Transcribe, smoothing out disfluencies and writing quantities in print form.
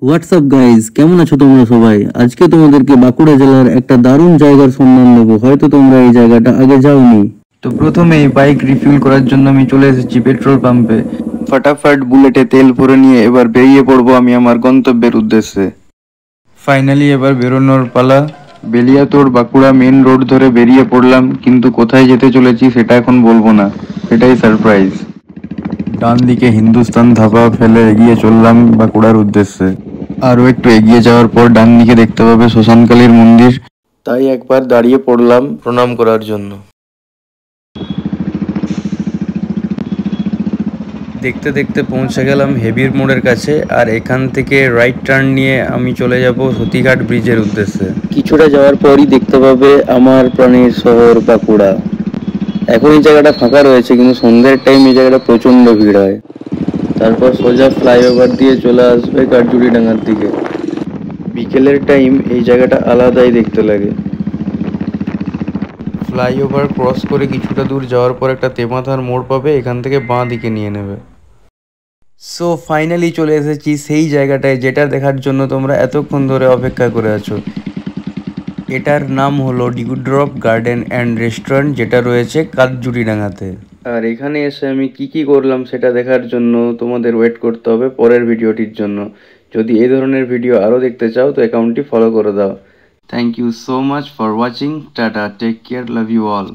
WhatsApp guys, কেমন আছো তোমরা সবাই? আজকে তোমাদেরকে বাঁকুড়া জেলার একটা দারুণ জায়গার সন্ধান দেবো। হয়তো তোমরা এই জায়গাটা আগে যাওনি। তো প্রথমেই বাইক রিফিল করার জন্য আমি চলে এসেছি পেট্রোল পাম্পে। ফটাফট বুলেটে তেল ভরে নিয়ে এবার বেরিয়ে পড়বো আমি আমার গন্তব্যের উদ্দেশ্যে। ফাইনালি এবার বেরোনোর পালা। বেলিয়াতোড় বাঁকুড়া মেন রোড ধরে বেরিয়ে পড়লাম, কিন্তু কোথায় যেতে চলেছি সেটা এখন বলবো না, সেটাই সারপ্রাইজ। ডান দিকে হিন্দুস্তান ধাবা ফেলে এগিয়ে চললাম বাঁকুড়ার উদ্দেশ্যে। আরও একটু এগিয়ে যাওয়ার পর ডান দিকে দেখতে পাবে শ্মশানকালীর মন্দির, তাই একবার দাঁড়িয়ে পড়লাম প্রণাম করার জন্য। দেখতে দেখতে পৌঁছে গেলাম হেবির মোড়ের কাছে, আর এখান থেকে রাইট টার্ন নিয়ে আমি চলে যাব সতীঘাট ব্রিজের উদ্দেশ্যে। কিছুটা যাওয়ার পরই দেখতে পাবে আমার প্রাণের শহর বাঁকুড়া। এখন এই জায়গাটা ফাঁকা রয়েছে, কিন্তু সন্ধ্যের টাইম এই জায়গাটা প্রচণ্ড ভিড় হয়। তারপর সোজা ফ্লাইওভার দিয়ে চলে আসবে কাঠজুড়িডাঙ্গার দিকে। বিকেলের টাইম এই জায়গাটা আলাদাই দেখতে লাগে। ফ্লাইওভার ক্রস করে কিছুটা দূর যাওয়ার পর একটা তেমাথার মোড় পাবে, এখান থেকে বাঁ দিকে নিয়ে নেবে। সো ফাইনালি চলে এসেছি সেই জায়গাটায় যেটা দেখার জন্য তোমরা এতক্ষণ ধরে অপেক্ষা করে আছো। এটার নাম হলো ডিউড্রপ গার্ডেন অ্যান্ড রেস্টুরেন্ট, যেটা রয়েছে কাঠজুড়িডাঙ্গাতে। আর এখানে এসে আমি কি কি করলাম সেটা দেখার জন্য তোমাদের ওয়েট করতে হবে পরের ভিডিওটির জন্য। যদি এই ধরনের ভিডিও আরও দেখতে চাও তো অ্যাকাউন্টটি ফলো করে দাও। Thank you so much for watching. টাটা, take care, love you all.